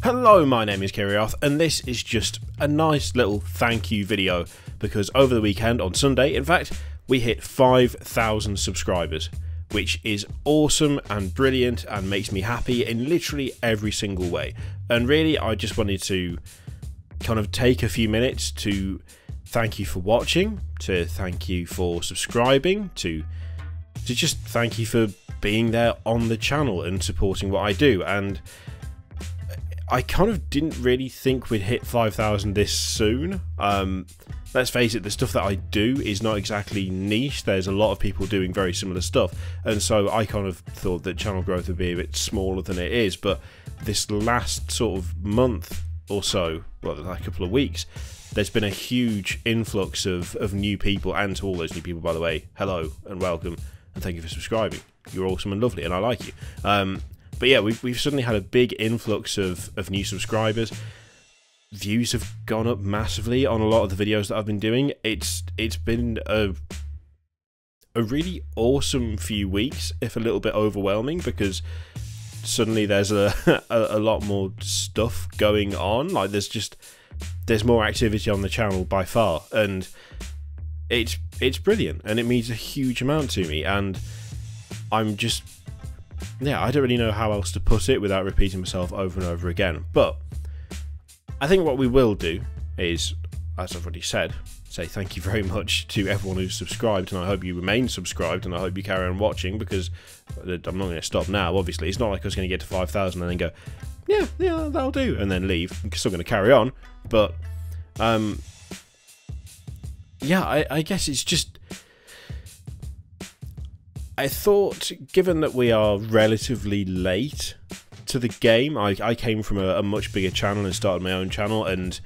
Hello, my name is Kirioth, and this is just a nice little thank you video, because over the weekend, on Sunday, in fact, we hit 5,000 subscribers, which is awesome and brilliant and makes me happy in literally every single way. And really, I just wanted to kind of take a few minutes to thank you for watching, to thank you for subscribing, to just thank you for being there on the channel and supporting what I do. And I kind of didn't really think we'd hit 5,000 this soon. Let's face it, the stuff that I do is not exactly niche. There's a lot of people doing very similar stuff, and so I kind of thought that channel growth would be a bit smaller than it is. But this last sort of month or so, well, like a couple of weeks, there's been a huge influx of new people, and to all those new people, by the way, hello and welcome, and thank you for subscribing. You're awesome and lovely, and I like you. But yeah, we've suddenly had a big influx of new subscribers. Views have gone up massively on a lot of the videos that I've been doing. It's been a really awesome few weeks, if a little bit overwhelming, because suddenly there's a lot more stuff going on. Like there's more activity on the channel by far, and it's brilliant, and it means a huge amount to me. And I'm just, yeah, I don't really know how else to put it without repeating myself over and over again. But I think what we will do is, as I've already said, say thank you very much to everyone who's subscribed, and I hope you remain subscribed, and I hope you carry on watching, because I'm not going to stop now, obviously. It's not like I was going to get to 5,000 and then go, yeah, that'll do, and then leave. I'm still going to carry on. But, yeah, I guess it's just, I thought, given that we are relatively late to the game, I came from a much bigger channel and started my own channel, and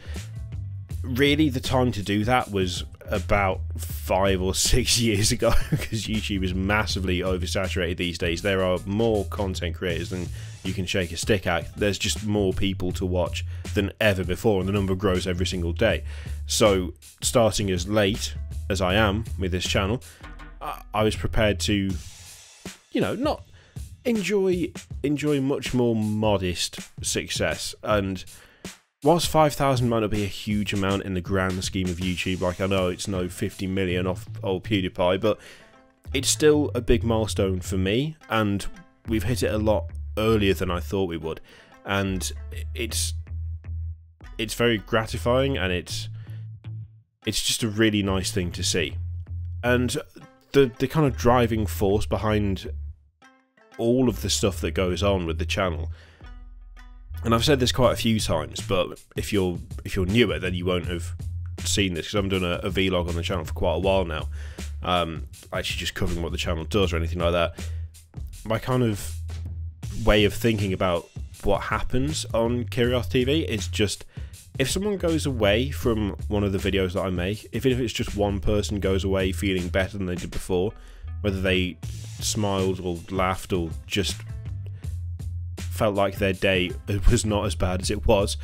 really the time to do that was about 5 or 6 years ago, because YouTube is massively oversaturated these days. There are more content creators than you can shake a stick at. There's just more people to watch than ever before, and the number grows every single day. So starting as late as I am with this channel, I was prepared to, you know, not enjoy much more modest success. And whilst 5,000 might not be a huge amount in the grand scheme of YouTube, like I know it's no 50 million off old PewDiePie, but it's still a big milestone for me, and we've hit it a lot earlier than I thought we would, and it's very gratifying, and it's just a really nice thing to see. And the kind of driving force behind all of the stuff that goes on with the channel, and I've said this quite a few times, but if you're newer, then you won't have seen this, because I'm doing a vlog on the channel for quite a while now, actually just covering what the channel does or anything like that. My kind of way of thinking about what happens on Kirioth TV is just, if someone goes away from one of the videos that I make, even if it's just one person goes away feeling better than they did before, whether they smiled or laughed or just felt like their day was not as bad as it was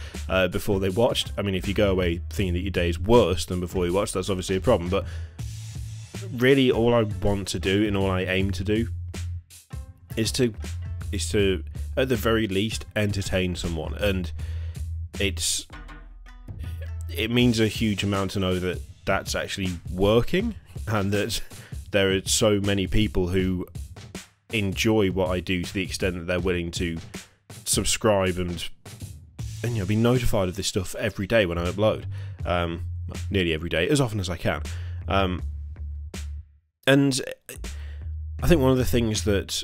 before they watched. I mean, if you go away thinking that your day is worse than before you watched, that's obviously a problem. But really, all I want to do and all I aim to do is to at the very least entertain someone, and it means a huge amount to know that that's actually working, and that there are so many people who enjoy what I do to the extent that they're willing to subscribe and you know, be notified of this stuff every day when I upload, nearly every day, as often as I can. And I think one of the things that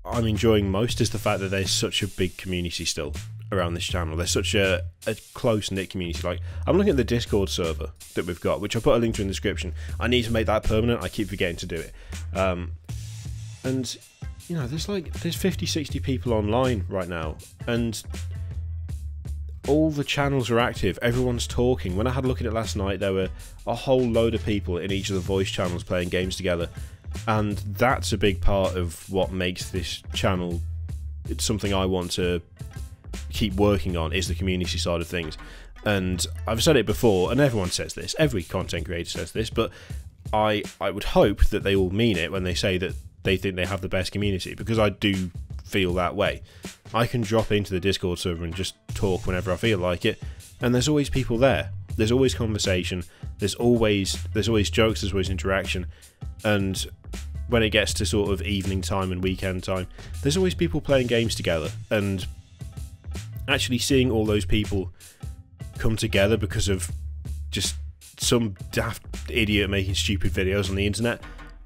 I'm enjoying most is the fact that there's such a big community still around this channel. There's such a close-knit community. Like, I'm looking at the Discord server that we've got, which I'll put a link to in the description. I need to make that permanent. I keep forgetting to do it. And you know, there's 50-60 people online right now, and all the channels are active. Everyone's talking. When I had a look at it last night, there were a whole load of people in each of the voice channels playing games together, and that's a big part of what makes this channel, it's something I want to keep working on, is the community side of things. And I've said it before, and everyone says this, every content creator says this, but I would hope that they all mean it when they say that they think they have the best community, because I do feel that way. I can drop into the Discord server and just talk whenever I feel like it, and there's always people there. There's always conversation. There's always jokes. There's always interaction, and when it gets to sort of evening time and weekend time, there's always people playing games together, and actually seeing all those people come together because of just some daft idiot making stupid videos on the internet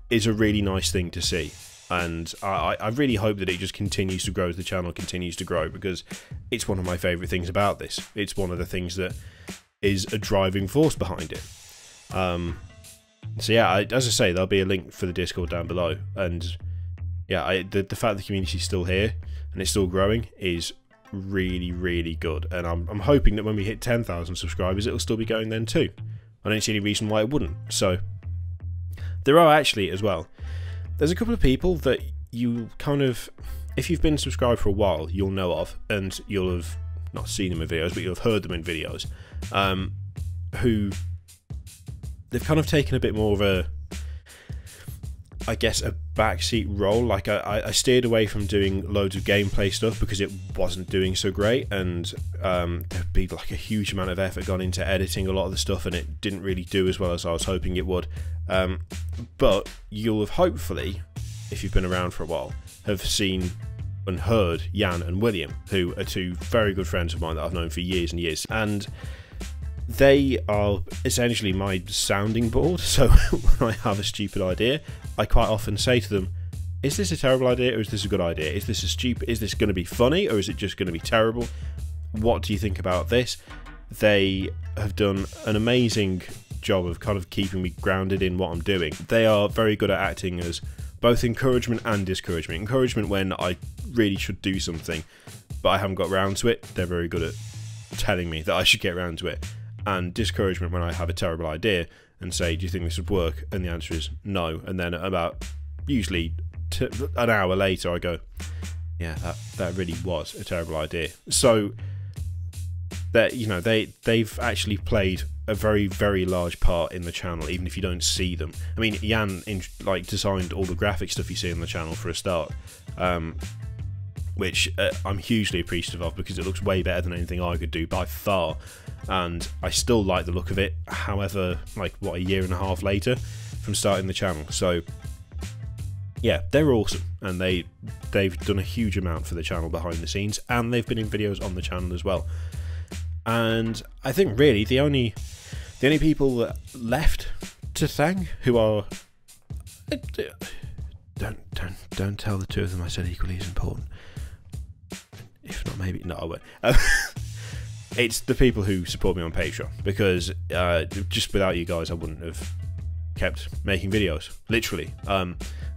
is a really nice thing to see. And I really hope that it just continues to grow as the channel continues to grow, because it's one of my favourite things about this. It's one of the things that is a driving force behind it. So yeah, as I say, there'll be a link for the Discord down below, and yeah, the fact the community's still here and it's still growing is really, really good, and I'm hoping that when we hit 10,000 subscribers it'll still be going then too. I don't see any reason why it wouldn't. So there are actually, as well, there's a couple of people that you kind of, if you've been subscribed for a while, you'll know of, and you'll have not seen them in videos, but you'll have heard them in videos, who they've kind of taken a bit more of a, I guess, a backseat role. Like I steered away from doing loads of gameplay stuff because it wasn't doing so great, and there'd be like a huge amount of effort gone into editing a lot of the stuff, and it didn't really do as well as I was hoping it would. But you'll have hopefully, if you've been around for a while, have seen and heard Jan and William, who are two very good friends of mine that I've known for years and years, and they are essentially my sounding board. So when I have a stupid idea, I quite often say to them, is this a terrible idea or is this a good idea? Is this going to be funny, or is it just going to be terrible? What do you think about this? They have done an amazing job of kind of keeping me grounded in what I'm doing. They are very good at acting as both encouragement and discouragement. Encouragement when I really should do something but I haven't got round to it. They're very good at telling me that I should get round to it. And discouragement when I have a terrible idea and say, do you think this would work? And the answer is no. And then about usually an hour later I go, yeah, that really was a terrible idea. So that, you know, they've actually played a very, very large part in the channel, even if you don't see them. I mean, Jan designed all the graphic stuff you see on the channel for a start, which I'm hugely appreciative of, because it looks way better than anything I could do by far, and I still like the look of it, however, like, what, a year and a half later from starting the channel. So yeah, they're awesome, and they've done a huge amount for the channel behind the scenes, and they've been in videos on the channel as well. And I think really the only people that left to thank, who are, don't tell the two of them I said equally as important. If not, maybe no, I won't. It's the people who support me on Patreon, because just without you guys I wouldn't have kept making videos, literally.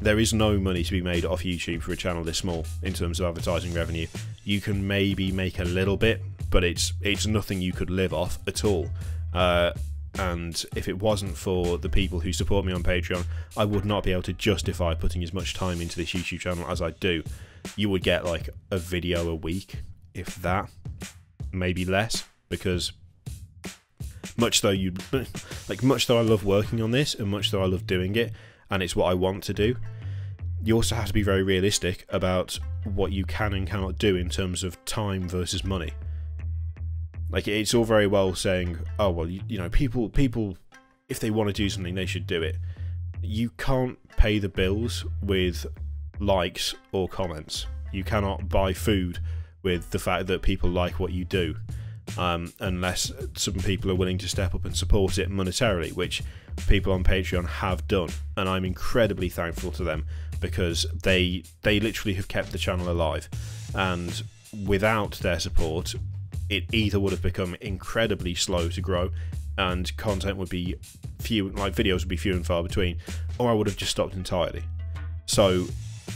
There is no money to be made off YouTube for a channel this small in terms of advertising revenue. You can maybe make a little bit, but it's nothing you could live off at all. And if it wasn't for the people who support me on Patreon, I would not be able to justify putting as much time into this YouTube channel as I do. You would get like a video a week, if that, maybe less, because much though I love working on this, and much though I love doing it, and it's what I want to do, you also have to be very realistic about what you can and cannot do in terms of time versus money. Like, it's all very well saying, oh well, you know, people if they want to do something they should do it. You can't pay the bills with likes or comments. You cannot buy food with the fact that people like what you do, unless some people are willing to step up and support it monetarily, which people on Patreon have done, and I'm incredibly thankful to them, because they literally have kept the channel alive, and without their support it either would have become incredibly slow to grow and content would be few, like videos would be few and far between, or I would have just stopped entirely. So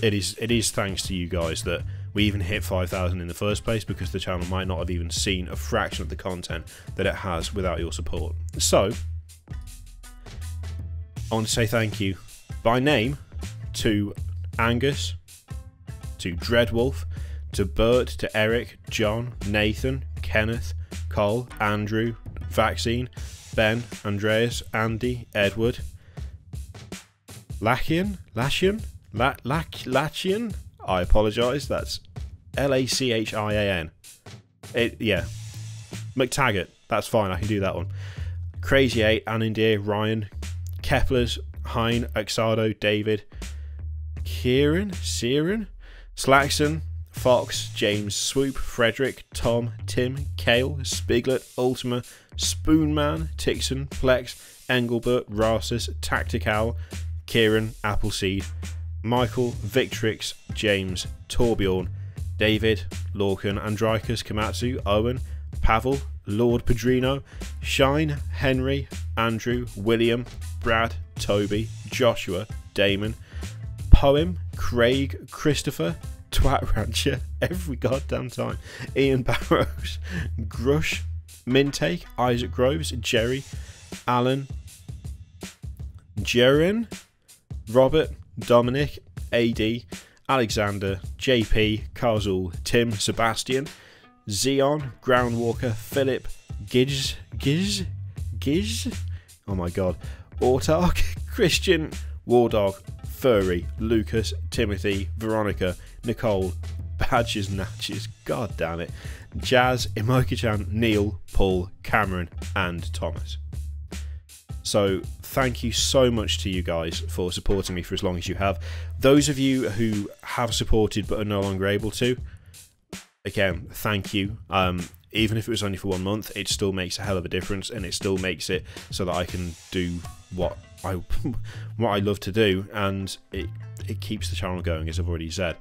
it is thanks to you guys that we even hit 5,000 in the first place, because the channel might not have even seen a fraction of the content that it has without your support. So I want to say thank you by name to Angus, to Dreadwolf, to Bert, to Eric, John, Nathan, Kenneth, Cole, Andrew, Vaccine, Ben, Andreas, Andy, Edward, Lachian? I apologise. That's Lachian. Yeah. McTaggart. That's fine. I can do that one. Crazy 8, Anindir, Ryan, Kepler's, Hein, Exardo, David, Kieran, Slackson, Fox, James, Swoop, Frederick, Tom, Tim, Kale, Spiglet, Ultima, Spoonman, Tixon, Plex, Engelbert, Rasus, Tactical, Kieran, Appleseed, Michael, Victrix, James, Torbjorn, David, Lorcan, Andricus, Komatsu, Owen, Pavel, Lord Padrino, Shine, Henry, Andrew, William, Brad, Toby, Joshua, Damon, Poem, Craig, Christopher, Twat Rancher, every goddamn time, Ian Barrows, Grush, Mintake, Isaac Groves, Jerry, Alan, Jerin, Robert, Dominic, AD, Alexander, JP, Karzul, Tim, Sebastian, Zeon, Groundwalker, Philip, Giz, oh my god, Autark, Christian, Wardog, Furry, Lucas, Timothy, Veronica, Nicole, Badges Natches, god damn it, Jazz, Imoka-chan, Neil, Paul, Cameron, and Thomas. So thank you so much to you guys for supporting me for as long as you have. Those of you who have supported but are no longer able to, again, thank you. Even if it was only for 1 month, it still makes a hell of a difference, and it still makes it so that I can do what I love to do, and it keeps the channel going, as I've already said.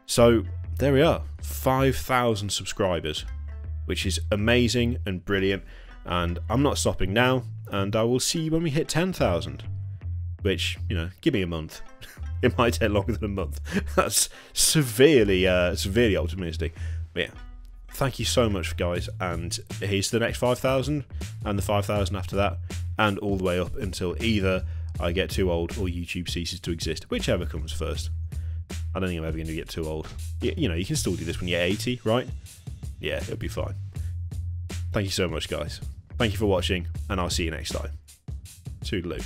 So there we are, 5,000 subscribers, which is amazing and brilliant, and I'm not stopping now, and I will see you when we hit 10,000, which, you know, give me a month. It might take longer than a month. That's severely optimistic. But yeah, thank you so much, guys, and here's the next 5,000, and the 5,000 after that, and all the way up until either I get too old or YouTube ceases to exist, whichever comes first. I don't think I'm ever going to get too old. You know, you can still do this when you're 80, right? Yeah, it'll be fine. Thank you so much, guys. Thank you for watching, and I'll see you next time. Toodaloo.